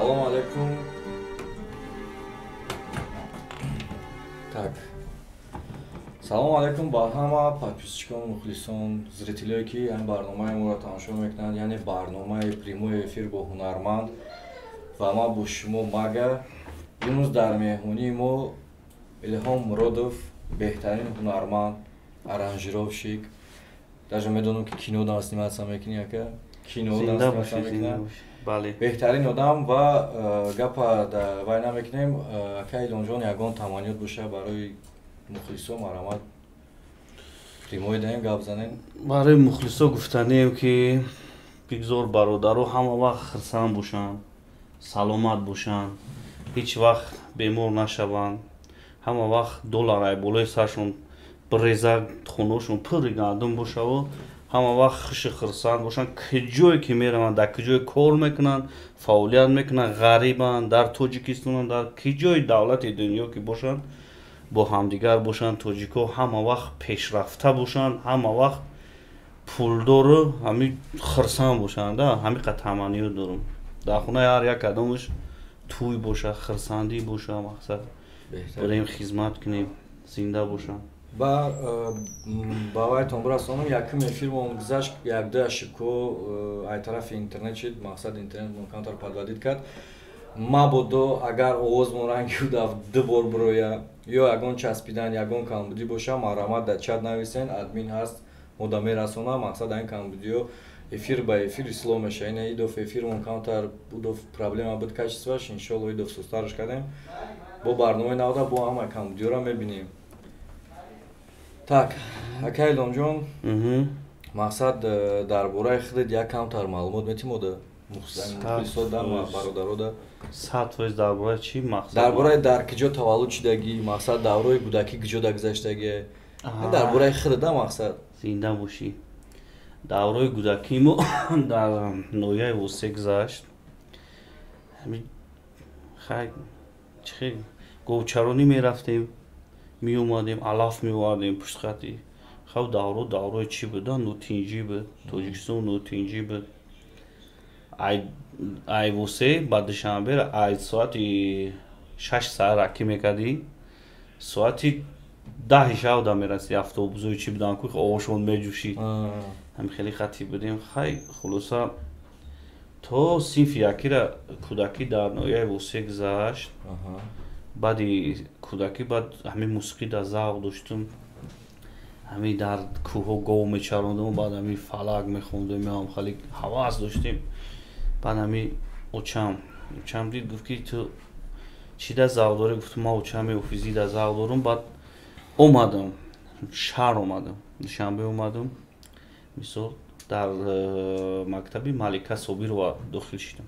Салом алейкум. Так. Салом алейкум ба ҳама подписчикон, мухлисон, зрителие ки ин барномаи моро тамошо мекунанд, яъне барномаи прямой эфир бо ҳунарманд ва ма бо шумо Мага. Имрӯз дар меҳмонии мо Илҳом Муродов, беҳтарин ҳунарманд, аранжировщик. Даже медонам ки кинодан сниматсия мекунӣ, ака. Кинодан сниматсия мекунӣ. Бале. Беҳтарин одам ва гапа да вай намекунем. Ака Илҳомҷон ягон таманиёт боша барои мухлисо марамат прямой даем гап занем. Барои мухлисо гуфтанем ки бигзор бародаро ҳама вақт хирсанд бошанд, саломат бошанд, ҳеҷ вақт бемор нашаванд, ҳама вақт доллар болои саршон биреза, хуношон пури гандум бошаву ҳама вақт хуши хирсанд бошанд. киҷое ки мераванд, дар киҷое кор мекунанд, фаъолият мекунанд, ғарибанд, дар тоҷикистонанд, дар киҷои давлати дунё ки бошанд, бо ҳамдигар бошанд. тоҷико ҳама вақт пешрафта бошанд, ҳама вақт пулдору ҳами хирсанд бошанд. ҳамиқа таманиёт дорам. дар хонаи ҳар як адамаш тӯй боша, хирсандӣ боша, мақсад барем хизмат кунем, зинда бошанд. Ба вайтон бурасонам якум эфирмон гузашт, як-ду ашибко ай тарафи интернет шид, мақсад интернет камтар подводит кард. Мабодо агар овозмон ранги будав ду бор бироя ё ягон часпидан, ягон камбудӣ боша, марамат дар чат нависен, админ ҳаст, мода мерасонам. Мақсад ин камбудиё эфир ба эфир исло меша. Ина идоф эфирмон камтар будов проблема буд качестваш, иншоалло идоф сустараш кардем. Бо барномаи навода бо ҳама камбудиёро мебинем. Так, ака Илҳомҷон, мақсад дар бораи худет як камтар маълумот метӣ мода мухлисо дар бародарода? 100% дар бораи чӣ мақсад? Дар бораи дар киҷо таваллуд шидагӣ, мақсад даврои кӯдакӣ киҷода гузаштагӣ. Дар бораи худет да мақсад. Зинда бошӣ. Даврои кӯдакимо дар ноҳияи Восе гузашт. Хай говчаронӣ мерафтем, меомадем, алаф меовардем пуштхати. Хав даврои чӣ буда? Нӯтинҷӣ буд. Тоҷикистон нӯтинҷӣ буд. Ай Восе ба душанбе ай соати 6 саат ракӣ мекардӣ, соати 10 шавда мерасидӣ, автобусои чӣ будан ки овошон меҷӯшид. ҳами хеле хати будем. Хай хулоса то синфи якира кӯдакӣ дар ноҳияи Восе гузашт. баъди кӯдакӣ баъд ҳамин мусиқӣ дар завқ доштум, ҳамин дар кӯҳҳо гов мечарондум, баъд ҳамин фалак мехондум, хеле ҳавас доштем. баъд ҳамин очам дид, гуфт ки ту чӣ дар завқ дорӣ? Гуфтум ман очами офизӣ дар завқ дорум. баъд омадам, шаҳр омадам, душанбе омадам, мисол дар мактаби Малика Собирова дохил шудам.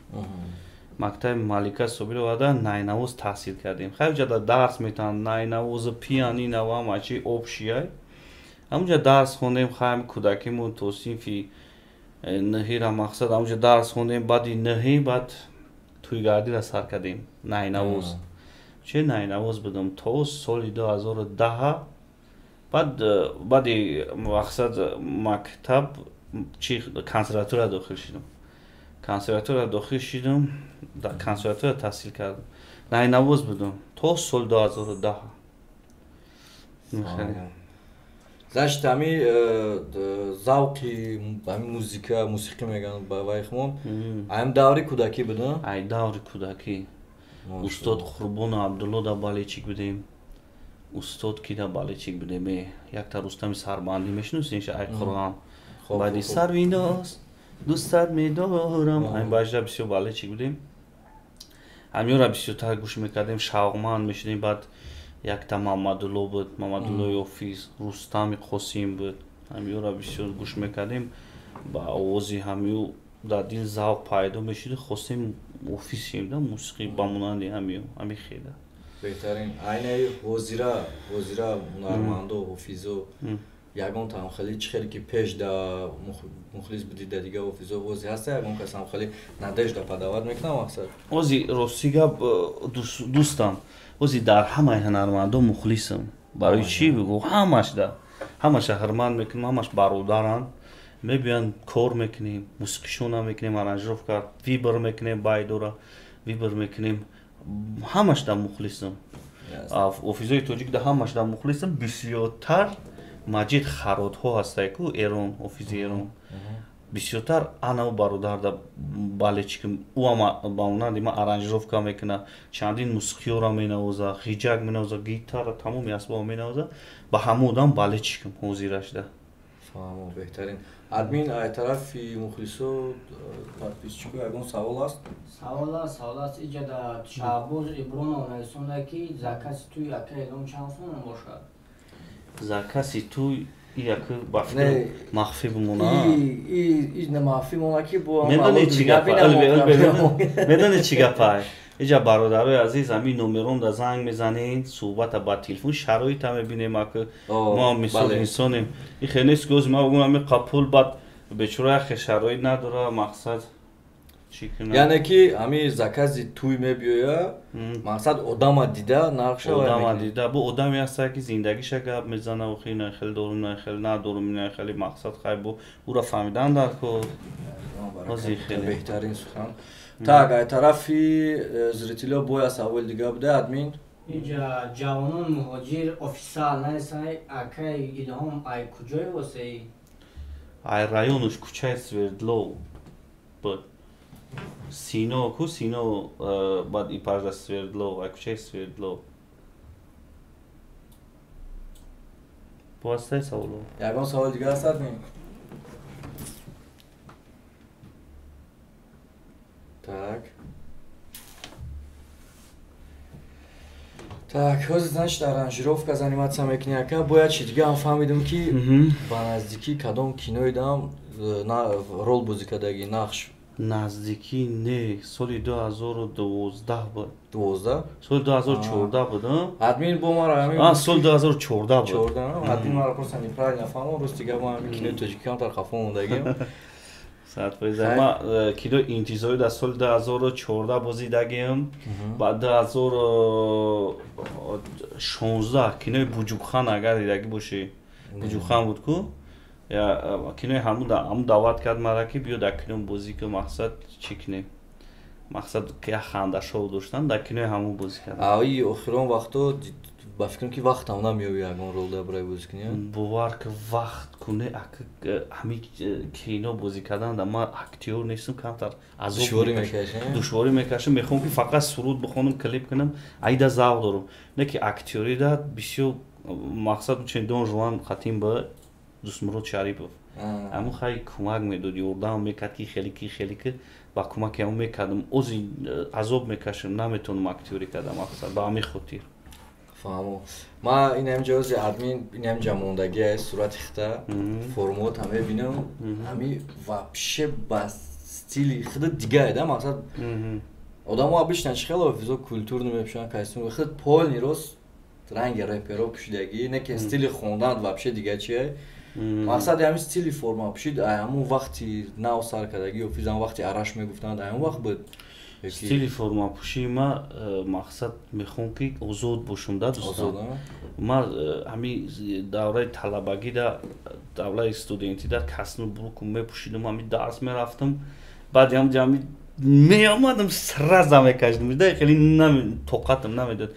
мактаби Малика Собирова дар найнавоз таҳсил кардем. Хайҷа дар дарс метавонанд, найнавоз, пианино ва ҳамачи обшияй. ҳамунҷа дарс хондем. хайм кӯдакимон то синфи ниҳира, мақсад ҳамунҷа дарс хондем. баъди ниҳӣ баъд тӯйгардиро сар кардем найнавоз. чӣ найнавоз будам то соли 2010. баъди мақсад мактаб чи консерватория дохил шудам. консерватория дохил шудам, дар консерватория таҳсил кардам. найнавоз будам то соли 2010. Значит, ҳами завқи ҳами мусиқӣ мегӯянд ба вайхмон. Ҳам даври кӯдакӣ буда? Ай даври кӯдакӣ. устод Қурбон Абдулло да балечик будем. устод ки да балечик будем. Якта Рустами Сарбандӣ мешиносиш? Ай Қуръон. баъди Сарвинос дӯстат медорам. ҳамин баъда бисёр балечик будем. ҳамиёра бисёртар гӯш мекардем, шавқманд мешудем. баъд якта Мамадулло буд, Мамадуллои Офис, Рустами Қосим буд. ҳамиёра бисёр гӯш мекардем. ба овози ҳамиё дар дил завқ пайдо мешуд. хостем офис шем да мусиқӣ ба монанди ҳамиё. ҳами хела беҳтарин. айнаи ҳозира ҳунармандо, ҳофизо ягон тамхали чӣ хеле ки пеш да мухлис будӣ да дигар ҳофизо ҳозир ҳаста ягон кас тамхали надежда падавад мекуна мақсад? ҳозир рости гап дӯстам, ҳозир дар ҳамаи ҳунармандо мухлисам. барои чӣ бигӯ? ҳамаша ҳурмат мекунам, ҳамаш бародаранд. мебиёнд кор мекунем, мусиқишона мекунем, аранжировка вибр мекунем, байдора вибор мекунем ҳамашда мухлисам офизои тоҷикда ҳамашда мухлисам бисёртар маҷид хародҳо ҳастае ку эрон офизи эрон бисёртар анав бародарда балечиким уам ба монанди ман аранҷировка мекуна чандин мусиқиёра менавоза ғиҷак менавоза гитара тамоми асбоб менавоза ба ҳама одам балечиким ҳозирашда фаҳмо беҳтарин админ ай тарафи мухлисо подписчику ягон савол аст савол аст иҷада шаҳбоз ибронов нависонда ки закаси туи ака элом чанд сом бошад закаси туй яку ба фикр махфӣ бимона махфӣ мона ки медони чӣ гапай иҷа бародарои азиз ҳамин номеромда занг мезанед суҳбата ба телефон шароита мебинем аку мо мисол инсонем и хеле нест ки ози ма бигӯям ами қапул бад бечора яхе шароит надора мақсад чӣ кунам яъне ки ҳамин закази туй мебиёя мақсад одама дида нақша одама дида бу одаме ҳастае ки зиндагиша гап мезана охи ина хел дорум ина хел надорум ина хели мақсад хай бу ура фаҳмидан дар кор ози хеле беҳтарин сухан так ай тарафи зрителиҳо боя саволи дига буда админ иҷа ҷавонон муҳоҷир офисар наесай акай илҳом ай куҷои восеи ай районуш кӯчаи свердлов буд сино ку сино бад ипажда свердлов ай кӯчаи свердлов бо ҳастаи саволо ягон саволи дига аст админ так ҳозир значит аранҷировка заниматься мекунӣ ака бояд чӣ дига ҳам фаҳмидам ки ба наздикӣ кадом киноидам рол бозӣ кардагӣ нақш наздикӣ не соли 2012 буд 12 соли 2014 буд админ бо мара соли 2014 буд админ мара просто неправильно фаҳмон рост дига мо ҳамин кинои тоҷикиён тар хафо мондагим ма кинои интизорӣ дар соли 2014 бозидагим ба 2016 кинои буҷукхан агар дидагӣ бошӣ буҷукхан буд ку кинои ҳамун даъват кард мара ки биё дар кино бозӣ ку мақсад чӣ кунем мақсад як хандашов доштан дар кинои ҳамун бозӣ кардам аи охирон вақто ба фикрам ки вақтам намеёбӣ ягон ролда барои бозӣ кунӣ бовар ки вақт куне ҳамин кино бозӣ кардан да ман актёр нестам камтар душворӣ мекашам мехоҳам ки фақат суруд бихонам клип кунам аида завқ дорам не ки актёрида бисёр мақсад чендон жуан хатим ба дустмурод шарипов ҳамун хай кӯмак медод ёрдам мекард ки хеле ки ба кӯмаки ҳамон мекардам ози азоб мекашам наметавонам актёрӣ кардам мақсад ба ҳамин хотир фаҳмо ма инам ҷози админ инам ҷамондагиа сурати хита формот ҳам мебинам ҳами вообще ба стили хида дигаеда мақсад одамо обычно чи хеле офизо культурно мепӯшанд костюм хид полни рост ранги рэперо пӯшидагӣ не ки стили хондан вообще дига чие мақсад ҳамин стили форма пӯшид ҳамун вақти нав сар кардагӣ офиз ҳам вақти араш мегуфтанд ҳамун вақт буд стили формапӯшии ма мақсад мехоҳам ки озод бошам да дӯстон ма ҳамин давраи талабагида давраи студентида костюм бурку мепӯшидам ҳамин дарс мерафтам баъд ҳамин меомадам сраза мекашидам хеле тоқатам намедод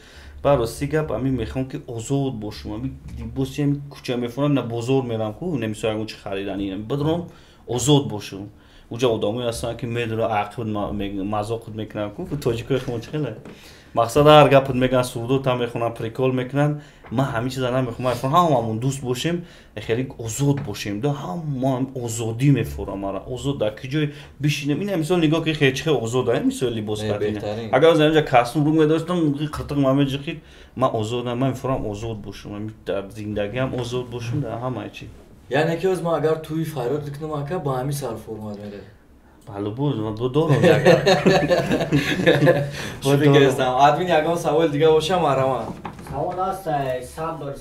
ба рости гап ҳамин мехоҳам ки озод бошам ҳамин либоси ҳамин кӯча мефурам на бозор мерам ку немисо ягон чи харидани бадром озод бошам уҷа одамое ҳастанд ки медонанд ақиб мазоқот мекунанд ку тоҷикои хумо чи хеле мақсад ҳар гапот мегӯянд сурдота мехонанд прикол мекунанд ман ҳамин чиза намехоҳам ҳамамон дӯст бошем хеле озод бошем да ҳама озодӣ мефурам мара озод дар ки ҷой бишинем ин мисол нигоҳ ки хеле чи хеле озода мисол либос кардин агар аз инҷа костюм рук медоштам қиртиқ мамеҷихид ман озодам ман мефурам озод бошам дар зиндагиам озод бошам дар ҳамаи чи яъне ки оз ма агар туи фарёд дикунам ака ба ҳамин сар формат меде бале дорам админ ягон савол дига боша мараман савол аст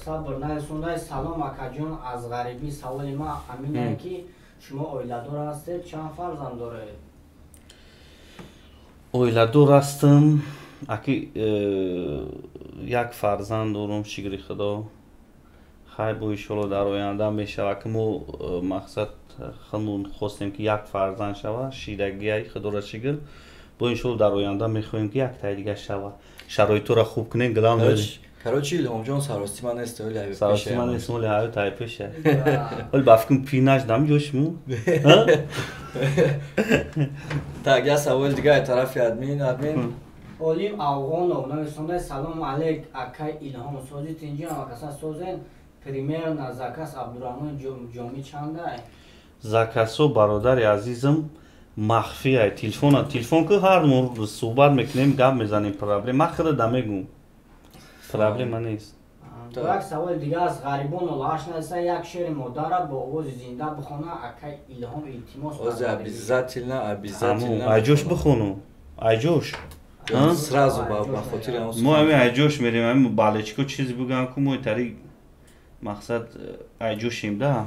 сабр нарасондаи салом акаҷон аз ғарибӣ саволи ма амине ки шумо оиладор ҳастед чанд фарзанд доред оиладор ҳастам аки як фарзанд дорам шигри худо хай бо иншолло дар оянда мешавад ки мо мақсад ханун хостем ки як фарзанд шава шидагияи худора шигр با انشالله در آینده میخوایم که یک تای دیگه شود شرایط را خوب کنیم گلام بدیم. Короче, Илҳом ҷон сарости ман нест оли ҳави пеша. Сарости ман нест оли ҳави тай пеша. Оли бафкум пинаш дам ҷошму. Так, я савол дига тарафи админ. Олим Авғонов нависонда салом алейк акай Илҳом созит инҷа макаса созен примерно заказ Абдураҳмон ҷоми чандай? Закасо бародари азизам махфия телефон ки ҳар мо суҳбат мекунем гап мезанем проблема худа дамегум. Проблема нест. Як савол дига аз ғарибон олаш наста як шери модара бо овози зинда бихона акай Илҳом илтимос. Ози обязательно. Айҷош бихону. Айҷош. Сразу ба хотири ҳамон. Мо ҳамин айҷош мерем, ҳамин балечко чизи бигӯям ки мо тари мақсад айҷошем да.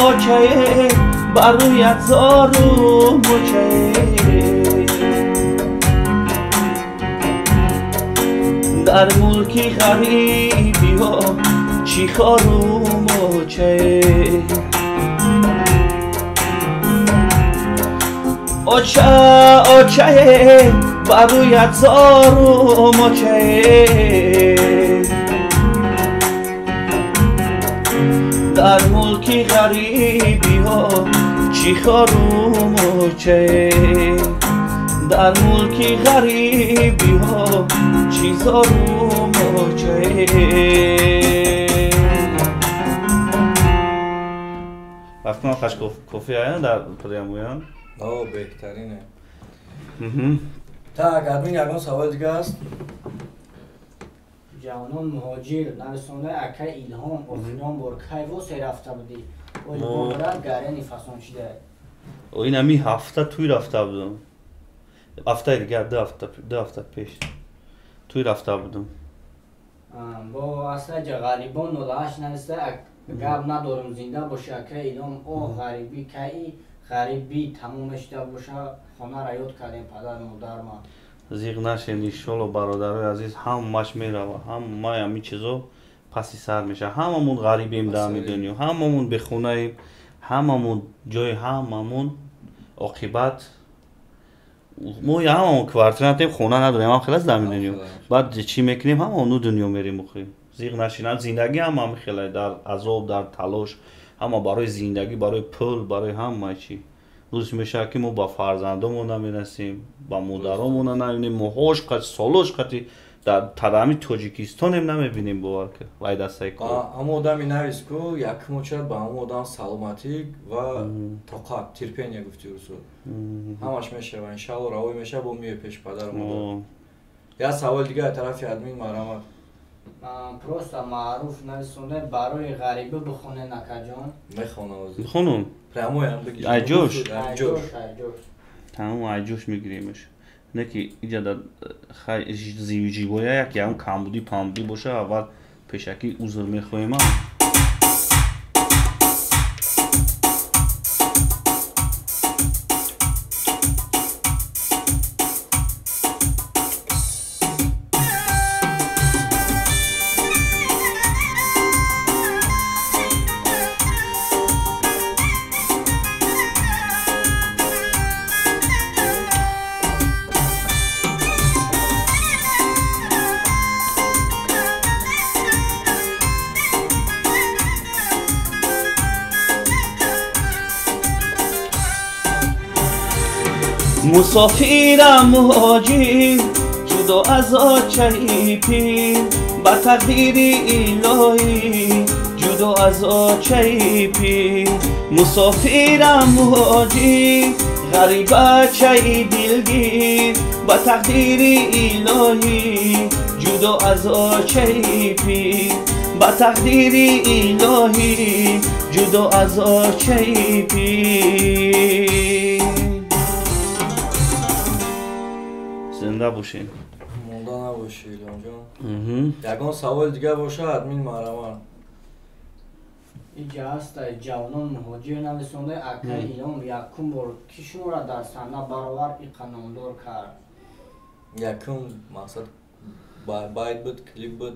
اوچه برویت زارم اوچه در ملکی غریبی ها چی خارم اوچه اوچه برویت زارم اوچه در ملکی غریبی ها چی خارم اوچه در ملکی غریبی ها چی زارم اوچه وقتی من خوش کافی آیان در پریمویان؟ آه بهترینه. Так, админ ягон савол дига аст. ҷавонон муҳоҷир нависонда акай Илҳом охирон бор кай восе рафта будӣ? Оли бобарат гаряни фасон шида? این همی هفته توی رفته بودم. هفته دیگه 2 هفته پیش توی رفته بودم. با اصلا غریبان نولاش نوسته گپ ندارم زنده باشه که ایلام او غریبی کی غریبی تموم شده باشه خانه را یاد کردیم پدر مادر ما. زیغ نشین انشالله برادرای عزیز همش میروه همه همین چیزا پسی سر میشه هممون غریبیم در دنیا هممون به خونه ایم هممون جای هممون عاقبت ما هممون کوارترانتیم خونه نداریم هم خلاص در دنیا بعد چی میکنیم هممون دنیا میریم مخیم زیغ نشین زندگی هم خیلی در عذاب در تلاش همه برای زندگی برای پول برای همه چی روز میشه که ما با فرزندامون نمیرسیم با مادرامون نمیبینیم موهاش قد سالوش قدی در ترامی تاجیکستان هم نمیبینیم باور که وای دستای کار اما آدمی نویس که یک موچت با همون آدم سلامتی و طاقت ترپینی گفتی رسول همش میشه و انشالله راوی میشه با میوه پیش پدر مادر یا سوال دیگه طرفی ادمین مرحمت просто معروف نویسنده برای غریبه بخونه نکجان بخونم прямо هم بگی айҷош تمام айҷош мигиримш не ки иҷада зивҷибоя як ям камбудӣ памбудӣ боша аввал пешакӣ узр мехоҳем مسافرم مهاجر جدا از آچه پیر با تقدیر الهی جدا از آچه پیر مسافرم مهاجر غریب آچه دلگیر با تقدیر الهی جدا از آچه پیر با تقدیر الهی جدا از آچه پیر زنده باشین монда набошӣ илёнҷон. Ягон савол дига бошад мин маҳраман. Иҷа аста ҷавонон муҳоҷир нависонда ака илон якум бор ки шумора дар саҳна баровар иқаномдор кард. Якум мақсад байт буд, клип буд.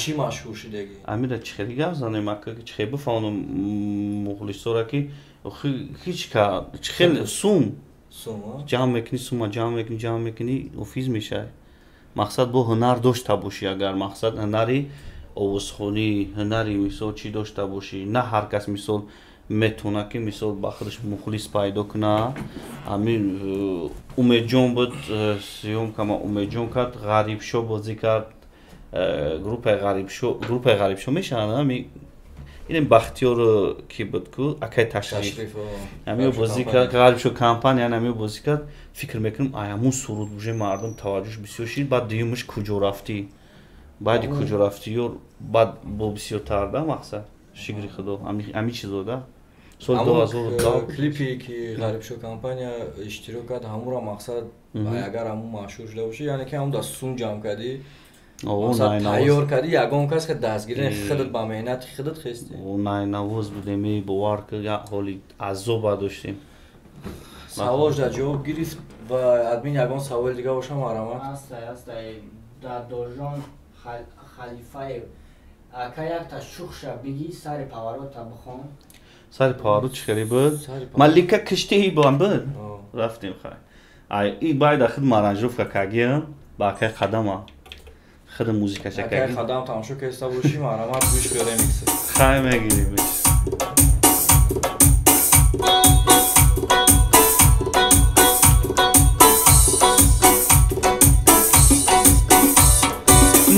Чӣ машҳур шидаги? Амира чӣ хеле гап занем ака чӣ хеле бифаҳмонам мухлисора ки ҳеҷ ка чӣ хеле сум ҷамъ мекунӣ сума ҷамъ мекунӣ офиз мешавӣ. Мақсад бо ҳунар дошта бошӣ агар мақсад ҳунари овозхонӣ ҳунари мисол чӣ дошта бошӣ на ҳар кас мисол метавона ки мисол ба худаш мухлис пайдо куна. Ҳамин Умедҷон буд сёёмка ма Умедҷон кард ғарибшо бозӣ кард группаи ғарибшо мешаванд ин Бахтиёр ки буд ку акай Ташриф ҳамио бозӣ кард ғарибшо компания ҳамио бозӣ кард фикр мекунам ҳамун суруд уже мардум таваҷҷӯҳш бисёр шид баъд дуюмаш куҷо рафтӣ баъди куҷо рафтиё баъд бо бисёртарда мақсад шикри худо ҳамин чизо да соли 2010 клипи ки ғарибшо компания иштирок кард ҳамура мақсад агар ҳамун машҳур шуда бошӣ яъне ки ҳамун дар сум ҷамъ кардӣ тайёр кардӣ ягон кас ки дастгирии худат ба меҳнати худат хисти найнавоз будем бовар ки ҳоли азоба доштем. Саволда ҷавоб гирифт ва админ ягон саволи дига боша маҳраман? Аста Дадорҷон Халифаев ака якта шухша биги сари паварота бихон. Сари паварот чӣ хеле буд? Малика киштии бон буд. Рафтем хай. И байда худ аранжировка кардем ба акай Қадама. خود موزیک شکلی اگه خدام تماشا که استا باشی محرمات گوش به ریمیکس خیلی میگیریم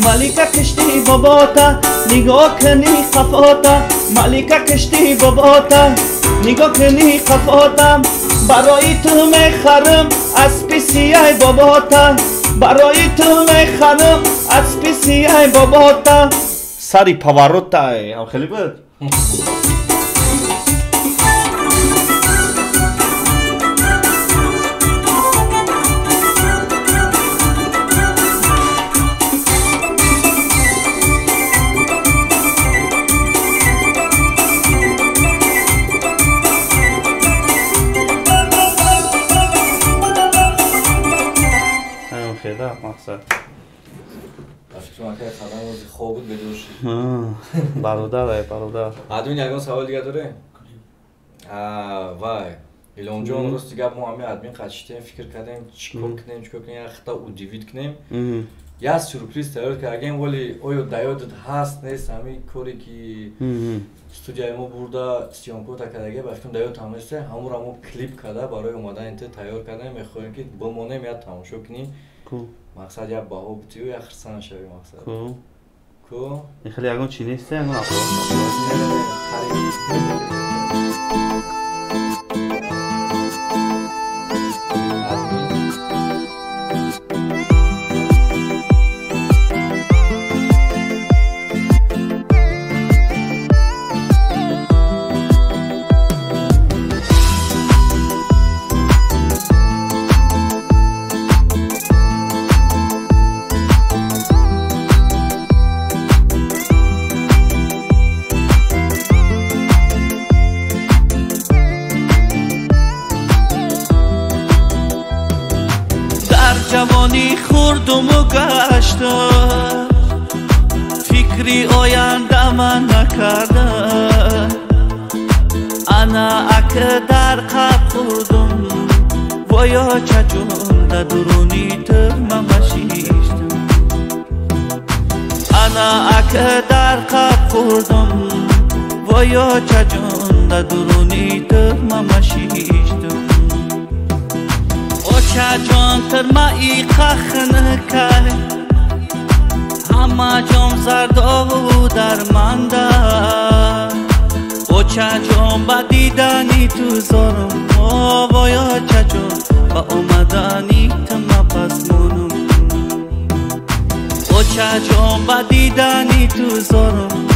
ملیکا کشتی باباتا نگاه کنی خفاتا ملیکا کشتی باباتا نگاه کنی خفاتا برای تو میخرم اسب سیاه باباتا برای تو میخرم اسب سیاه باباتا سری پاواروتا هم خیلی بود مقصد خوب بود بدوشی برادر ادمین یگان سوال دیگه داره؟ وای ایلانجان روز دیگه ما همه ادمین قشتیم فکر کردیم چیکار کنیم یا خطا اودیوید کنیم یا سورپریز تیار کردیم ولی آیا دیادت هست نیست همین کاری که استودیوی ما برده سیانکو تا کردگی بافتیم دیاد تماشا همون رو ما کلیپ کرده برای اومدن اینت تیار کردیم میخوایم که بمونیم یا تماشا کنیم مقصد یا باهو بتیو یا خرسان شوی مقصد کو این خیلی اگه چی نیسته اگه جوانی خوردم و گشتم فکری آینده من نکردم انا اکه در قب خوردم ویا چجون در درونی تو ممشیشتم انا اکه در قب خوردم ویا چجون در درونی تو ممشیشتم چجان تر مایی خخنه که همه جام زرد و درمانده او چجان با دیدنی تو زارم وایا چجان با اومدنی تو مپس مونم او چجان با دیدنی تو زارم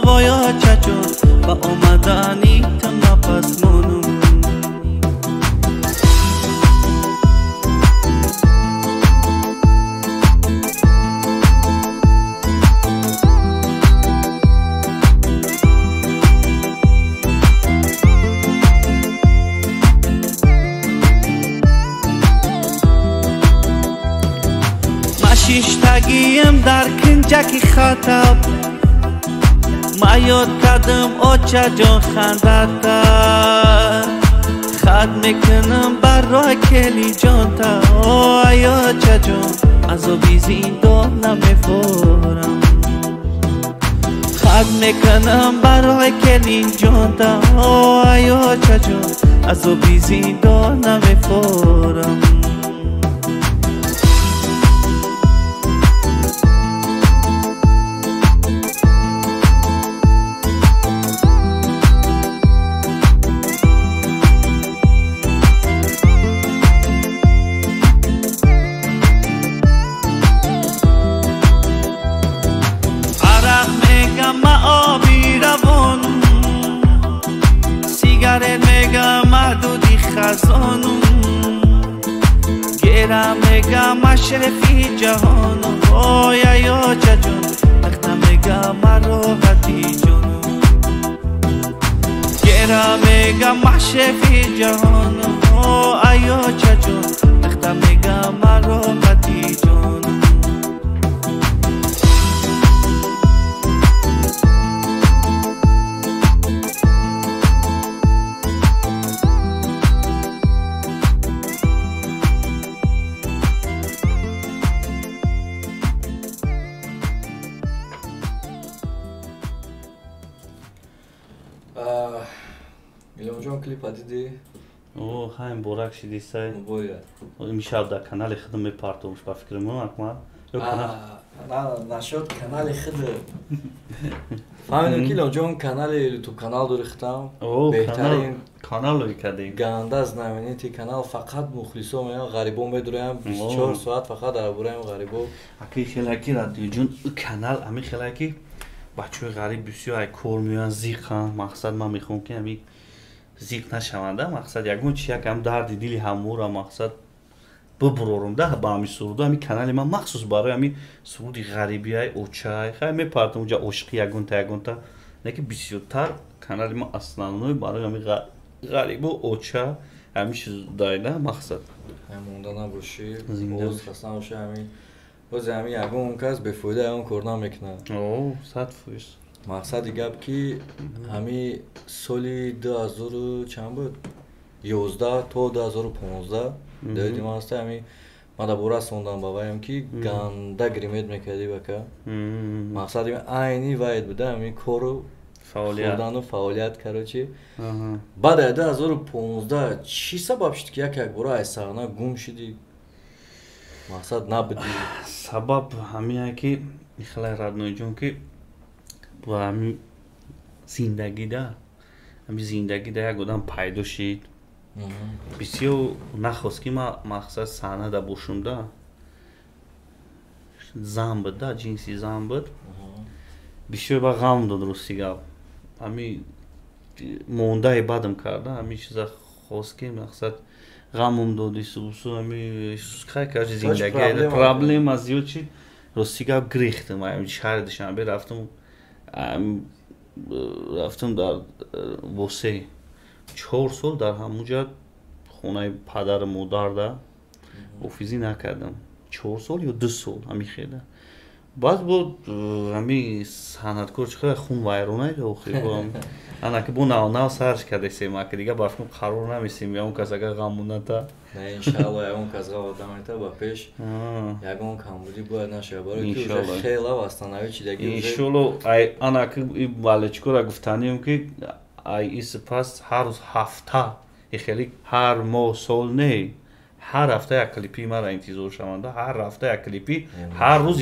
وایا چجان با اومدنی تو مپس مونم همیشگیم در کنجکی خطاب ما یاد کردم آچه جان خندت خد میکنم برای کلی جان تا آچه جان از آبی زندان نمیفورم خد میکنم برای کلی جان تا آچه جان از آبی زندان نمیفورم خزانم گرم میگم اشرفی جهانم آیا یا جان وقتا میگم راحتی جانم گرم میگم اشرفی جهانم آیا جان وقتا میگم راحتی جانم Илон ҷон клипа дидӣ? ҳамин борак шидистай бояд имшаб дар канали худам мепартомш ба фикри ман акмал нашуд канали худ фаҳмидем ки илон ҷон канали ютуб канал дорехтам беҳтарин каналои кадем ганда знаменити канал фақат мухлисо меян ғарибо медураям 24 соат фақат дар бораи ғарибо аки хелаки радиоҷон канал ами хелаки бачаҳои ғариб бисёр ай кор меоянд зиқан мақсад ман мехоҳам ки ами зиқ нашаванда мақсад ягон чи якам дарди дили ҳамора мақсад бубурорумда ба ами суруда ами канали ман махсус барои ами суруди ғарибиай очай хай мепартам уҷа ошиқи ягонта неки бисёртар канали ман основной барои ами ғарибу оча ами чиз дайда мақсад монда набошӣ боз хаста набошӣ ами бозе ами ягон кас бефоида ягон кор намекунад 100%. мақсади гап ки ҳами соли 2000 чанд буд 11 то 2015 давидим аста ҳами ман дар бора сондан ба ваям ки ганда гримет мекарди вака мақсади айни ваид буда ҳами кору хӯрдану фаъолият карочи баъд 2015 чӣ сабаб шуд ки як бора ай саҳна гум шуди мақсад набуди сабаб ҳамия ки ихлай радноиҷон ки ба ҳами зиндагида як одам пайдо шид бисёр нахост ки ман мақсад саҳнада бошумда зан буд да ҷинси зан буд бисёр ба ғам дод рости гап ҳами мондаи бадам карда ҳами чиза хост ки мақсад ғамум доди субсу ҳами хай кажи зиндаги проблема зиёд шид рости гап грехтам шаҳри душанбе рафтам дар восе 4 сол дар ҳамуҷа хонаи падару модарда офизӣ накардам 4 сол ё 2 сол ҳамихеда баъд бо ҳами санъаткор чихела хун вайронаида охир анаки бо нав сарш кардесем аки дига бафкум қарор намесем ягон кас агар ғам моната не иншалло ягон кас ғам одамета ба пеш ягон камбудӣ бояд нашава барои ки уже хела вастанавӣ чидаги иншалло ай анаки балечкора гуфтанем ки ай исипас ҳар рӯз ҳафта ихели ҳар моҳ сол не ҳар ҳафта як клипи мара интизор шаванда ҳар ҳафта як клипи ҳар рӯз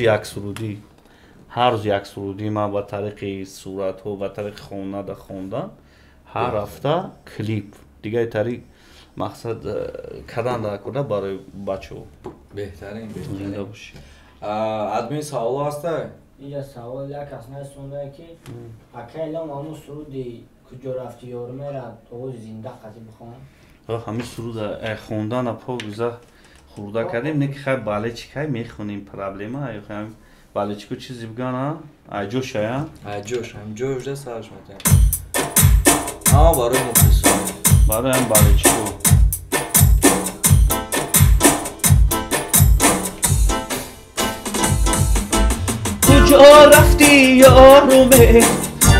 як сурудӣ ман ба тариқи суратҳо ба тариқи хондан ҳар ҳафта клип дига тариқ мақсад кадан накарда барои бачаҳо беҳтарин админ саволо ҳаста инҷа савол як кас насонда ки акайлам ҳамун суруди куҷо рафти ёр мерад оғози зинда қатӣ бихонам ҳамин суруда хондана погуза хурда кардем не ки хай балечикай мехонем проблема ҳам балечику чизи бигана айҷошая айҷош ҳамҷошда сарш метем ама барои мухлисо барои ҳам балечику کجا رفتی یارومه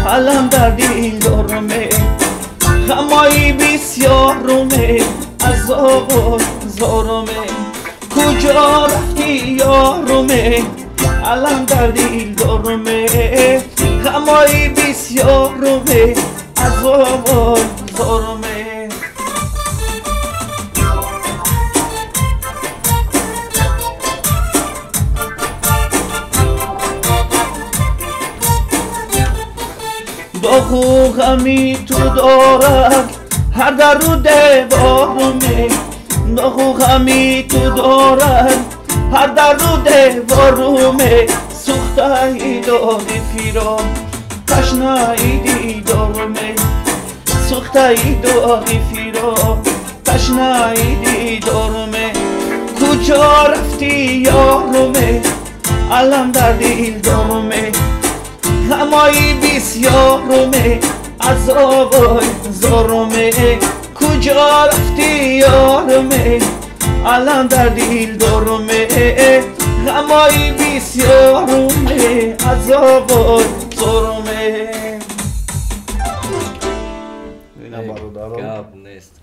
علم در دل دارمه غمای بسیارومه عذاب و زارمه کجا رفتی یارومه علم در دل دارمه غمای بسیارومه عذاب و زارمه داغو غمی تو دارد هر در رو دیوارمه داغو غمی تو دارد هر در رو دیوارمه سوختایی داری فیران تشنایی دیدارمه سوختایی داری فیران تشنایی دیدارمه کجا رفتی یارمه علم در دل دارمه غمای بسیارمه عذابای زارمه کجا رفتی یارمه الان در دل دارمه غمای بسیارمه عذابای زارمه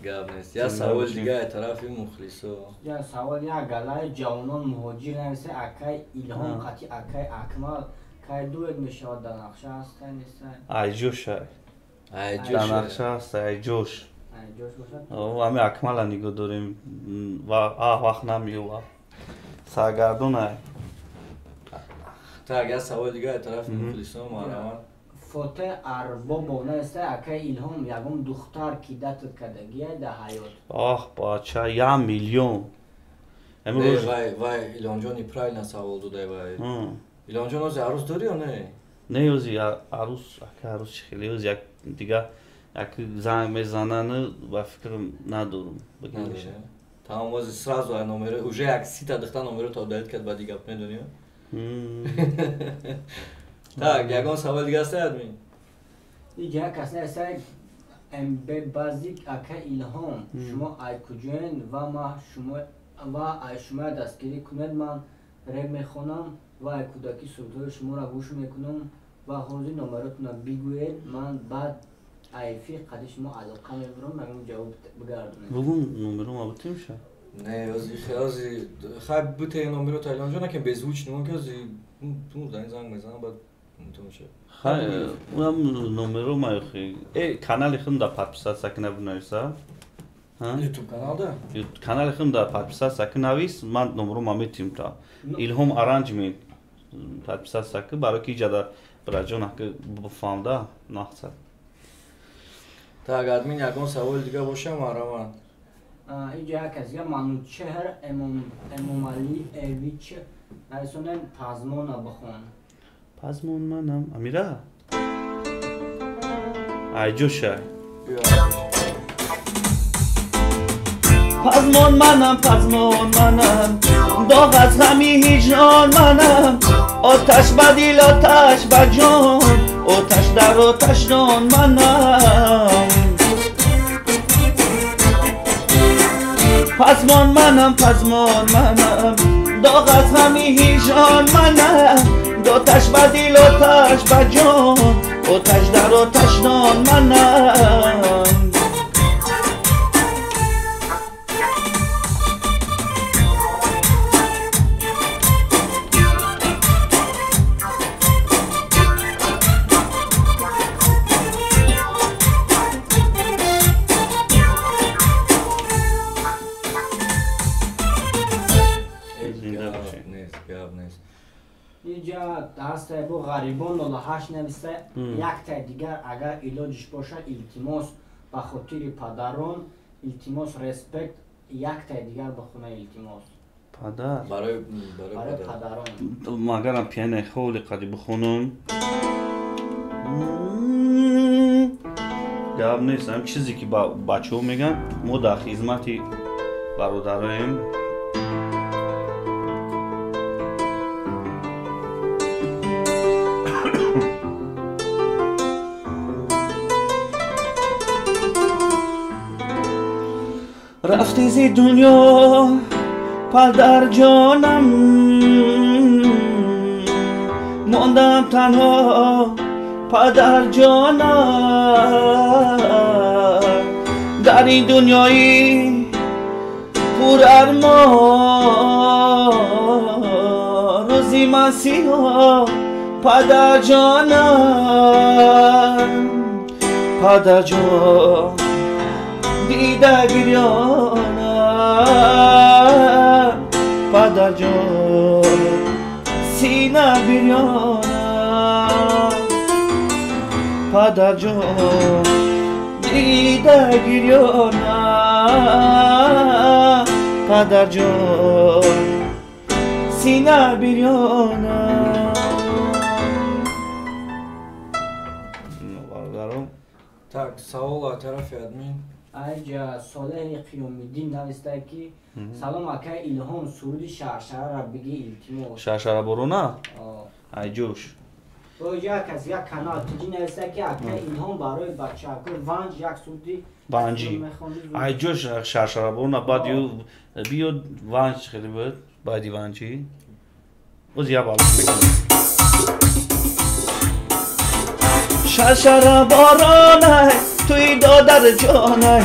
گاب نیست یا سوال دیگه طرفی مخلصو یا سوال یا گلای جوانان مهاجر هست اکای الهام خطی اکای اکمال که دوید میشه در نقشه هستن نیستن ای جوش های در نقشه هست ای جوش همه اکمال نگاه داریم و وقت نمیو سرگردون های تا اگر سوال دیگه طرف مخلصو مهرمان فوته اربا بونه است اکای الهام یکم دختر کیدت کدگیه در حیات آه باچه 1 میلیون وای ایلان جانی پرای نسوال دوده وای ایلان جان از عروس داری یا نه؟ نه یوزی عروس عروس خیلی یوزی یک دیگه یک زنگ میزنن و فکرم ندارم بگیرش تمام واسه سرازو نمره اوجه یک سیتا دختر نمره تا دایت کرد بعدی گپ میدونی tak یگان سوال دیگه است ادمین دیگه کس نه ام به بازیک اکا الهام شما ای کجین و ما شما و ای شما دستگیری کنید من رگ میخونم و ای کودکی صوتای شما را گوش میکنم و حوزی نمراتون بگوید من بعد ای فی قدی شما علاقه میبرم مگم جواب بگردونید بگم نمرو ما بتیم شد نه ازی خب بوده نمرو تا الان جانا که بزوچ نمون که ازی تو زنگ میزنم بعد تو میشه خیلی اونم نمرو ما خیلی کانال خودم در پادپیسات ساکن نبودنیسا یوتیوب کانال ده کانال خودم در پادپیسات ساکن نبودیس من نمرو ما میتیم تا ایلهام آرنجمنت پادپیسات ساکن برای کی جدا برای جونا که بفهمده نخست تا اگر ادمین یگان سوال دیگه باشه مهرمان اینجا کسی منوچهر امومالی ایویچ نایسونن پازمون بخون پازمون منم امیره ای جوشه پازمون منم داغ از همی هیجان منم آتش بدیل آتش بجان آتش در آتش دان منم پازمون منم داغ از همی هیجان منم آتش بدیل آتش بجان آتش در آتش دان منم اینجا هست با غریبان 08 نوشته یک تا دیگر اگر علاجش باشه التماس به خاطر پدران التماس ریسپکت یک تا دیگر بخونه التماس پدر برای پدران مگرم پیانه خیلی قدی بخونم گرم نیست هم چیزی که بچه ها میگن ما در خدمتی برادرایم رفتی زی دنیا پدر جانم ماندم تنها پدر جانم در این دنیایی پر ارمان روزی مسیحا پدر جانم پدر جان دیده گریانم پدر جان سینه بریانم پدر جان دیده گریانم پدر جان سینه بریانم. Так, савол аз тарафи админ. айҷа солеҳи қиёмиддин нависта ки салом ака илҳом суруди шаршараро биги илтимос. Шаршара борона? Ай ҷӯш. То як аз як канал тиҷи нависта ки ака илҳом барои бачакӯ ванҷ як суруди ванҷи. Ай ҷӯш шаршара борона баъд ю биё ванҷ хеле буд баъди ванҷи. Оз я бал. شرشر بارانه توی دادر جانه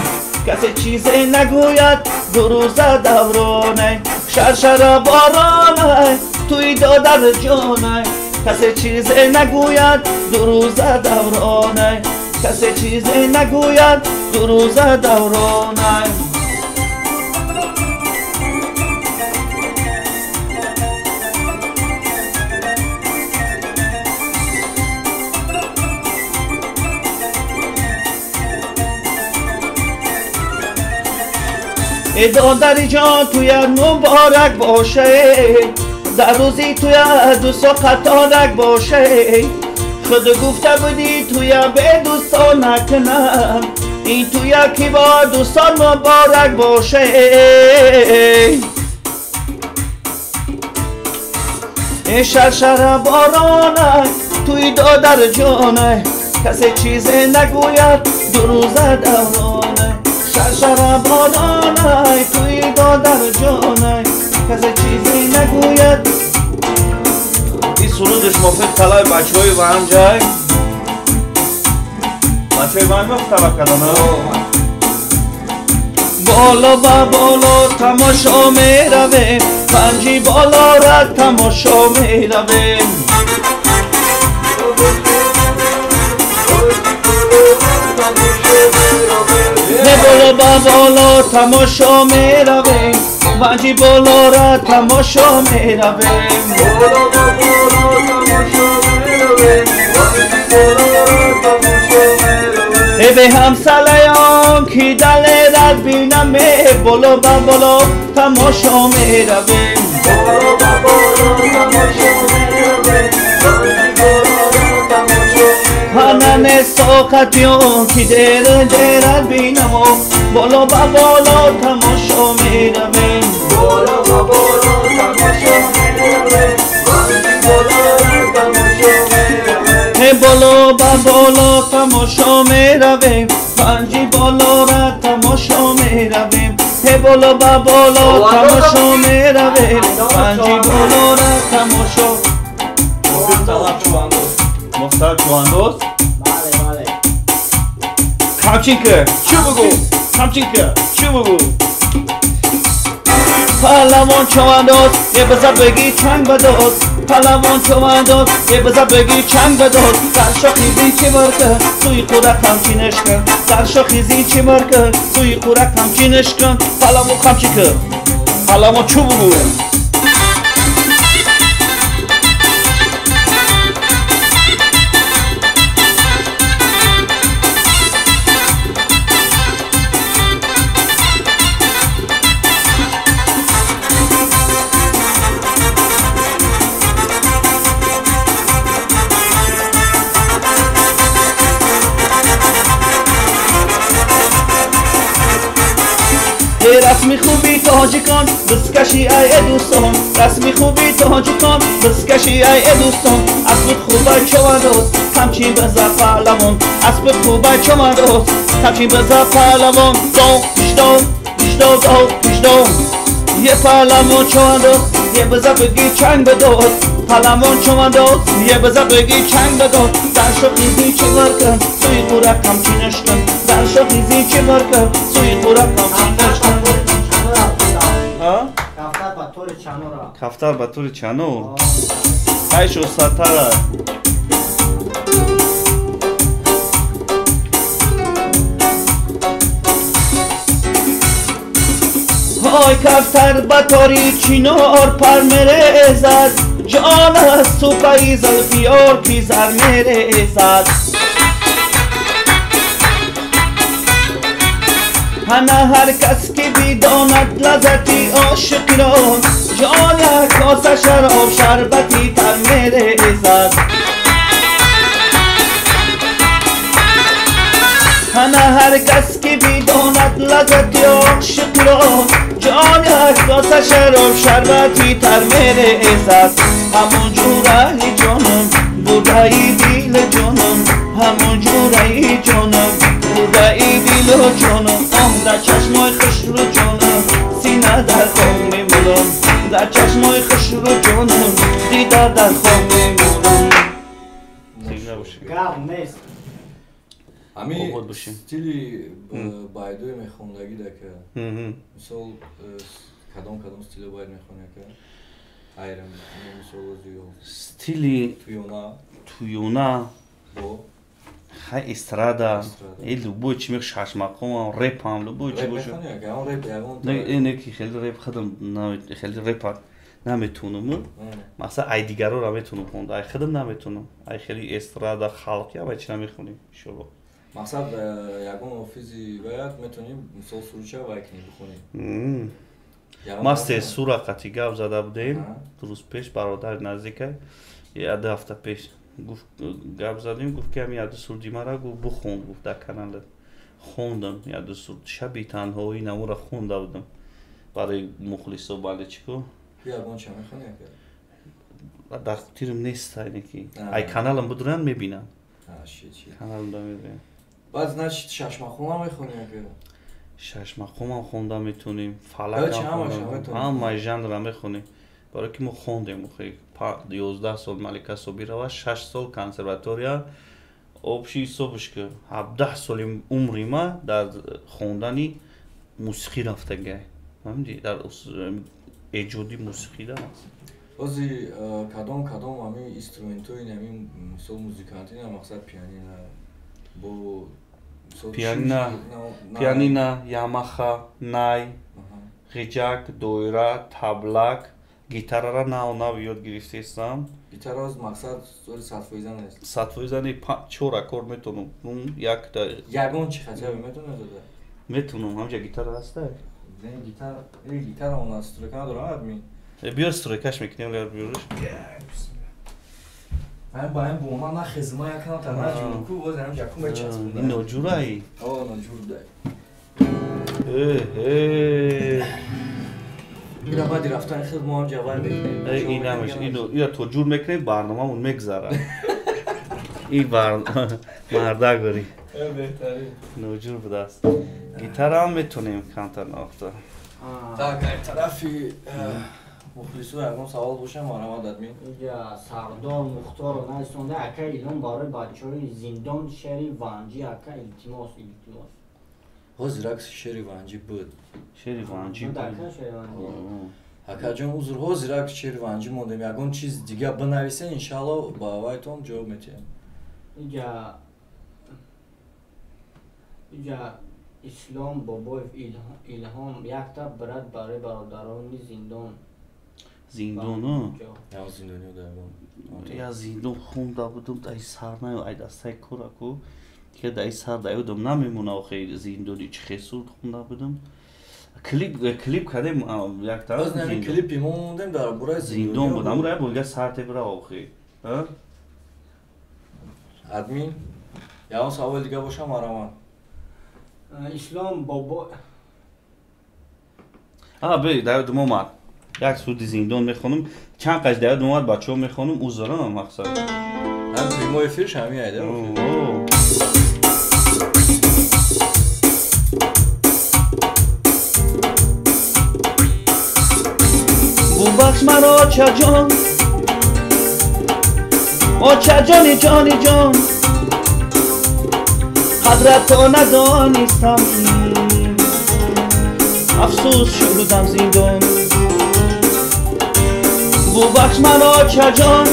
کسی چیزی نگوید دو روزه دورانه شرشر بارانه توی دادر جانه کسی چیزی نگوید دو روزه دورانه کسی چیزی نگوید دو روزه دورانه دادر جان توی مبارک باشه در روزی توی دوست قطارک باشه خود گفته بودی توی به دوستان نکنم این توی کی با دوستان مبارک باشه شرشر بارانه توی دادر جانه کسی چیزی نگوید دو روزه دورانه شرشر بارانه توی دادر جانه کسی چیزی نگوید. این سرودش مفید طلای بچه های ونجای بچه های ونج مفید طلب کردن بالا و بالا تماشا می رویم ونجی بالا را تماشا می رویم بالا با بالا تماشا می رویم ونجی بالا را تماشا می رویم ای به همسلیان کی دل رد بینم بالا با بالا تماشا می رویم هنن ساقتیان کی دیر دیر بینم بالا با بالا تماشا می رویم بالا با بالا تماشا می رویم بالا با بالا تماشا می رویم ونجی بالا را تماشا می رویم بالا با بالا تماشا می رویم ونجی بالا را تماشا مختار چواندوز بله همچین که چی بگو همچین که چی بگو پهلوان چواندوز یه بذار بگی چنگ بدوز پهلوان چواندوز یه بذار بگی چنگ بدوز سرشا خیزی چی مرکه توی قورک همچینش کن سرشا خیزی چی مرکه توی قورک همچینش کن پهلوان همچی که پهلوان چو بگو رسمی خوبی تاجیکان بسکشی ای دوستان رسمی خوبی تاجیکان بسکشی ای دوستان اسب خوبه چواندوز همچین بزر پهلوان اسب خوبه چواندوز همچین بزر پهلوان دو پیشدو یه پهلوان چواندوز یه بزر بگی چنگ بدوز پلمون چون داد یه بزا بگی چنگ داد در شخیزی چه بار کن سوی قورکم چینش کن در شخیزی چه بار کن سوی قورکم چینش کن کفتر با طور چنورا کفتر با طور چنور خیش و سطر های کفتر با طوری چینور پر میره ازد جان از تو پاییز الفیار پیزر میره ازد هنه هر کس که بیداند لذتی عاشقی را جان یک کاسه شراب شربتی تر میره ازد هنه هر کس که بیداند لذتی عاشقی را جان یک کاسه شراب شربتی تر میره ازد همون جوره جانم بودایی دیل جانم همون جوره جانم بودایی دیل جانم در چشمای خوش رو جانم سینه در خواب میمونم در چشمای خوش رو جانم دیده در خواب میمونم گرم نیست امی ستیلی بایدوی میخوندگی ده که مثال کدام ستیلی باید میخونه که ایرم مثال زیو ستیلی تویونا بو خیلی استرادا ایل لبوی چی میخ شاشماقوم ریپ هم لبوی چی باشه نه که خیلی ریپ خدم خیلی ریپ نمیتونم مثلا ای دیگر رو نمیتونم خوند ای خدم نمیتونم ای خیلی استرادا خالقی هم چی نمیخونیم شلو مقصد یکون فیزی باید میتونیم مثال سروچه وایکنی بخونیم ما سه سورا قطعی گفت زده بودیم روز پیش برادر نزدیکه یه 2 هفته پیش گفت گپ زدیم گفت که همین 2 سور دیمه گفت بخون گفت در کانال خوندم 2 سور شبی تنهایی نمو را خونده بودم برای مخلص و باله چیکو یکون چه میخونی که در تیرم نیست اینه که ای کانالم بدرن میبینم کانالم دا میبینم بعد نه ششماخوم هم میخونی که ششماخوم هم خونده میتونیم فلک هم خوندم همه ژانر هم میخونیم برای که ما خوندیم خیلی 11 سال ملکه صبیره و 6 سال کنسرواتوریا общий صبحش که 17 سال عمری ما در خوندنی موسیقی رفتگه همینجی در ایجادی موسیقی در است بازی کدام همین اینسترومنتوی نمی مثل موزیکانتی نه مقصد پیانینا بو پیانینا یاماها نای غیجاک دویره تبلک گیتاره را ناو یاد گرفتم گیتاره از مقصد سطفویزن است سطفویزنی 4 اکورد میتونم یک تا یگون چی خطر میتونه داده میتونم همجا گیتاره هسته این گیتاره اون استروکان داره آدمی بیا استروکاش میکنیم لیر بیارش من با این بوما من خزما یکنم تا نجور کو باز هم یکم بچسبونم این نجوره ای نجور ده میره بعدی رفتن خزما هم جوان بکنیم این همش اینو تو جور میکنیم برنامه اون میگذاره این مرده گوری بهتری نجور بده است گیتار هم میتونیم کانتر نافتا так طرفی مخلصو یکم سوال باشه مرحمت ادمین یا سردار مختار رو نرسونده اکا ایلان برای بچه های زندان شهری وانجی اکا التماس زیرک شهری وانجی بود شهری وانجی بود اکا جان حضور زیرک شهری وانجی موندم یکم چیز دیگه بنویسه انشالله با وایتون جواب میتیم اینجا اسلام بابا الهام یک تا برد برای برادران زندان ها؟ یا زندانی دارم یا زندان خونده بودم دای سر نه ای دسته کورا کو که دای سر دایودم نمیمونه آخه زندانی چه خیسود خونده بودم کلیپ کردیم یک تا باز نمی کلیپی موندیم در برای زندان بودم برای بلگه سرته برای آخه ادمین یا اون سوال دیگه باشه مرحمت اسلام بابا بی دایودم اومد یک سود زندان میخونم چند قش دایودم اومد بچه ها میخونم اوزاران هم مقصد هم پریمو افیرش همی هایده بو بخش مرا چه جان آچه جانی جانی جان قدرت تو ندانستم افسوس شدم زندان ببخش من آچه جان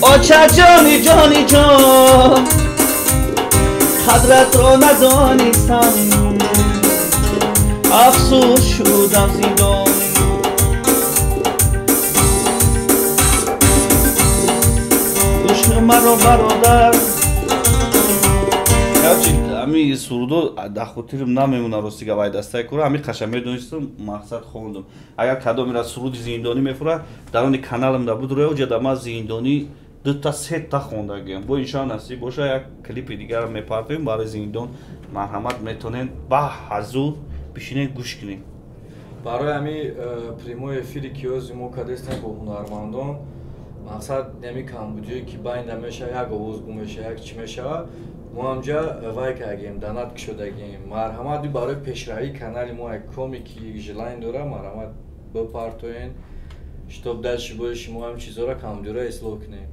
آچه جانی جانی جان قدرت تو ندانستم افسوس شدم زندان گوش مرا برادر ами сурудо да хотирам намемуна ростига вай дастаи кора ами қаша медонистам мақсад хондам агар кадомира суруди зиндонӣ мефура дарони каналамда будуроё ҷада ма зиндонӣ дута сета хондагиам бо иншоалло насиб боша як клипи дигарам мепартоем барои зиндон марҳамат метонен ба ҳазур бишинен гӯш кунем барои ами прямой эфири киёзи мо кадестем бо ҳунармандон мақсад нами камбудиё ки байнда мешава як овоз гум мешава як чӣ мешава мо ҳамҷа вай кардагем данат кушодагем марҳамат барои пешравии канали мо як коми ки желание дора марҳамат бипартоен штоб дальше бои шумо ҳам чизора камбудиёро ислоҳ кунем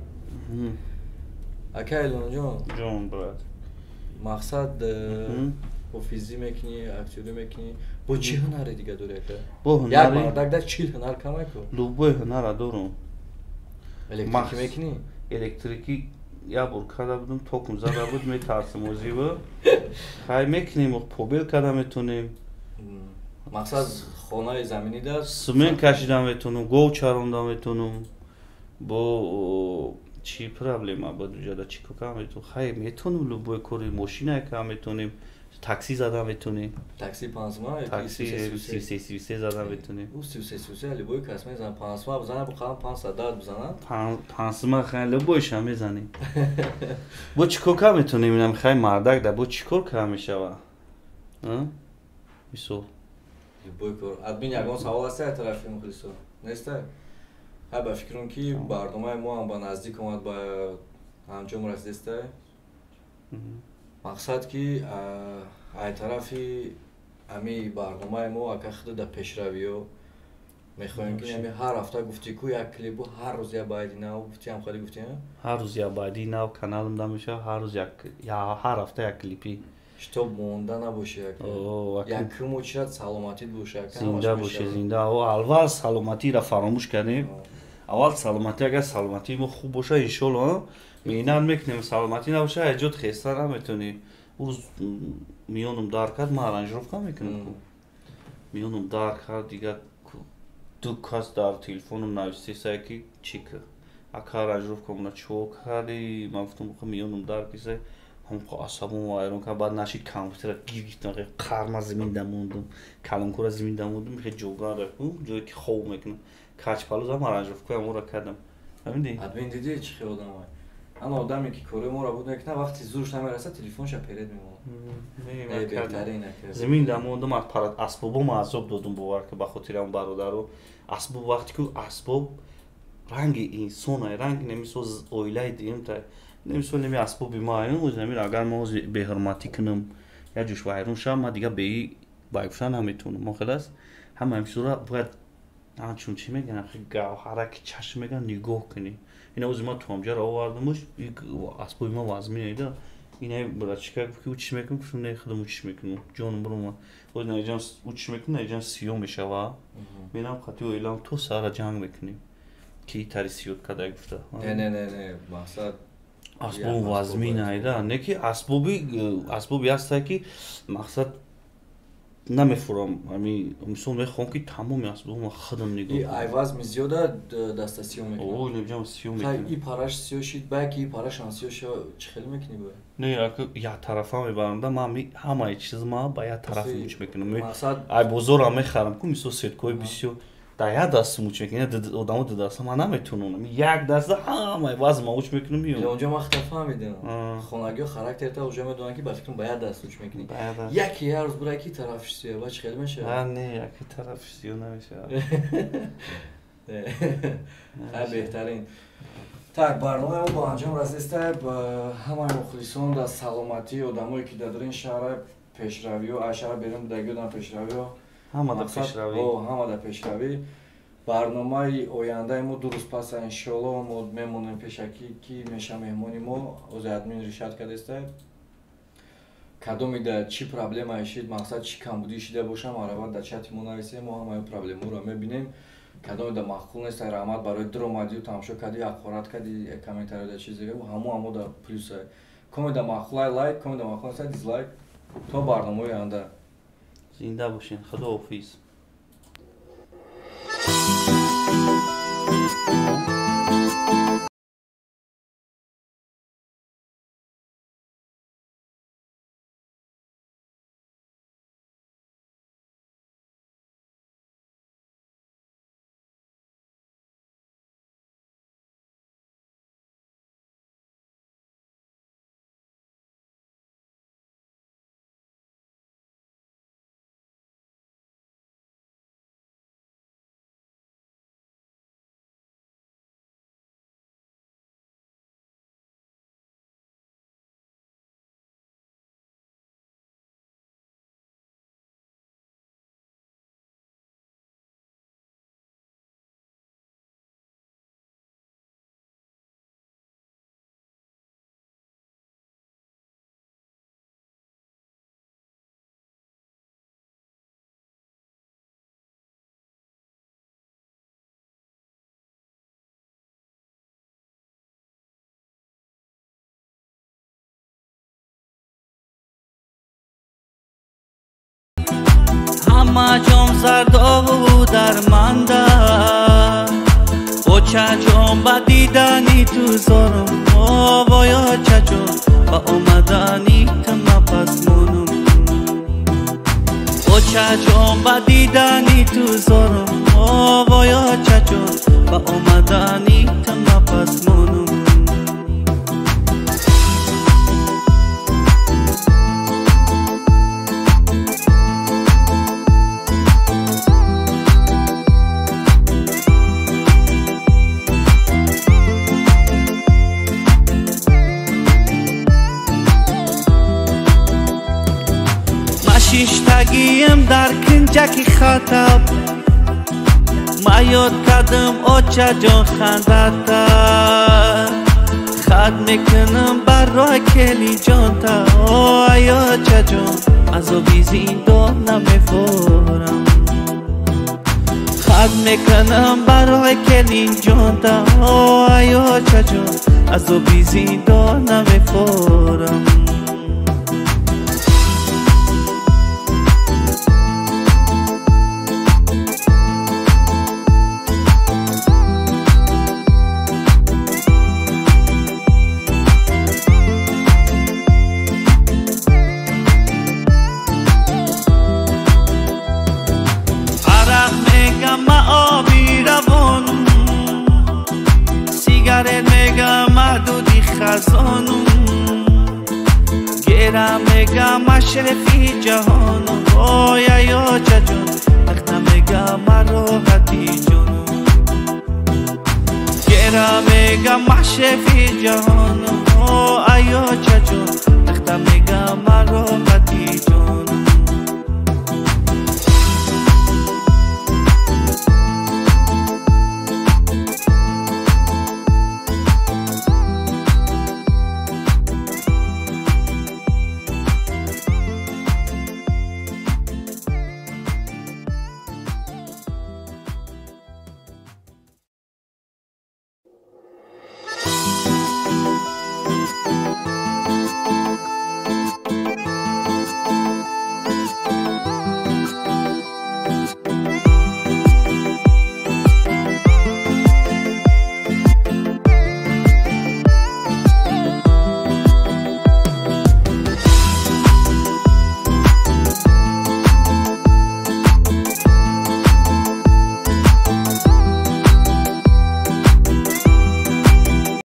ака илонҷон ҷон брат мақсад ҳофизӣ мекунӣ актёрӣ мекунӣ бо чӣ ҳунаре дига дори ака бо як бардагда чил ҳунар камайку любой ҳунара дорам электрикӣ мекунӣ электрикӣ як бор карда будам токум зада буд метарсам озиба хай мекунем побел карда метонем мақсад хонаи заминида смен кашида метонам гов чаронда метонам бо чӣ проблема ба дуҷада чӣ кор метонам хай метонам любой кори мошина кар метонем такси зада метонем такси пансма такси 33 зада метонем 33 любой кас мезана пансма бизана буқам 500 бизана пансма хай любойша мезанем бо чӣ кор кар метонем инам хай мардак да бо чӣ кор кар мешава мисол любой кор админ ягон савол аст аз тарафи мухлисо неста хай ба фикрам ки барномаи мо ҳам ба наздик омад ба анҷом расидаста мақсад ки ай тарафи ами барномаи мо ака худ да пешравиё мехоҳем ки ами ҳар ҳафта гуфтӣ ку як клипу ҳар рӯз я баъди нав гуфтӣ ҳам хали гуфтӣ ҳар рӯз я баъди нав каналымда мешава ҳар рӯз ҳар ҳафта як клипи штоб монда набоше якуму чирад саломатит боша зинда боше зинда аввал саломатиро фаромӯш кардем аввал саломатӣ агар саломатии мо хуб боша иншоалло меҳнат мекунем саломатӣ набоша ҳеҷ ҷо хеста наметонем рӯз миёнам дар кард ма аранҷировка мекунам миёнам дар кард дигар ду кас дар телефонам нависесае ки чӣ кард ака аранҷировкамона чо карди ман гуфтам миёнам дар киса ҳамко асабон вайрон кард баъд нашид компютера гиргифтам қарма зиминда мондам калонкора зиминда мондам хе ҷоган рафтам ҷое ки хоб мекунам качпалузам аранҷировкаи мора кардам ҳамиди админ диди чӣ хел одам ан одаме ки кори моро буд мекунад вақти зурш намераса телефонша перед мемонад зиминда мондам асбобам азоб додам бовар ка ба хотири ам бародару асбоб вақте ку асбоб ранги инсонай ранги немисол оилаи диюмтай немисол неми асбоби маъюн озамир агар мо беҳурматӣ кунам як ҷош вайрон шавам ман дига беи байгуфта наметавонам мохелас ҳама ҳамчунра бояд анчун чӣ мегӯям гавҳараки чашм мегӯям нигоҳ кунӣ ина ози ман туамҷаро овардамуш асбоби ман вазминеда ина брачка ки чӣ мекунам гуфтам не худам чиш мекунам ҷонам брома ози наҷам чиш мекунам наҷам сиём мешава менам хати оилам то сара ҷанг мекунем ки тари сиёд кадай гуфта не мақсад асбоб вазминайда не ки асбоби ҳастае ки мақсад намефурам ами мисол мехоҳам ки тамоми асбобам худам нигоҳ айвазми зиёда даста сиём мекунам наҷам сиём мекунам и параш сиё шид баки и парашан сиё шава чӣ хел мекунӣ бо не як тарафа мебаранда ман ҳамаи чизма ба як тараф муч мекунам ай бозорам мехарам ку мисол сеткои бисёр дар як даста муч мекунам одамо ду даста ман наметавонам як даста ҳамаи вазма муч мекунам онҷо ман хата фаҳмидам хонагиҳо характерта оҷо медонанд ки ба фикрам ба як даст муч мекунӣ яке як рӯз бура ки тарафиш сиё ба чӣ хел мешавад не яке тарафиш сиё намешавад хай беҳтарин так барномаи мо ба анҷом расиста ба ҳамаи мухлисон дар саломатии одамое ки дар ин шаҳра пешравиё аз шаҳр берун будагиҳо дар пешравиё ҳама дар пешравӣ барномаи ояндаи мо дуруст паса иншоалло мо мемонем пешакӣ ки меша меҳмони мо ози админ ришад кардеста кадомида чӣ проблема ишид мақсад чӣ камбудӣ шида бошам арават дар чати мо нависем мо ҳамаи проблемаро мебинем кадомида маъқул нест раҳмат барои диромадию тамошо кардӣ ақорат кардӣ комментарияда чизе ҳамо да плюса комеда маъқулай лайк комеда маъқул нест дизлайк то барномаи оянда зинда бошен худоҳофиз. همه جام زردابو در منده با چجام با دیدنی تو زارم بایا چجام با آمدنی تم پس مونم با چجام با دیدنی تو زارم بایا چجام با آمدنی تم پس مونم شیشتگیم در کنجکی خطب ما یاد کردم آچه جان خندت خد میکنم برای کلی جان تا آیا چه جان عذابی زندان نمیفورم خد میکنم برای کلی جان تا آیا چه جان عذابی زندان نمیفورم گرم میگم مشرفی جهانم آیا یا چجون نختم میگم راحتی جونم گرم میگم مشرفی جهانم آیا چجون نختم میگم راحتی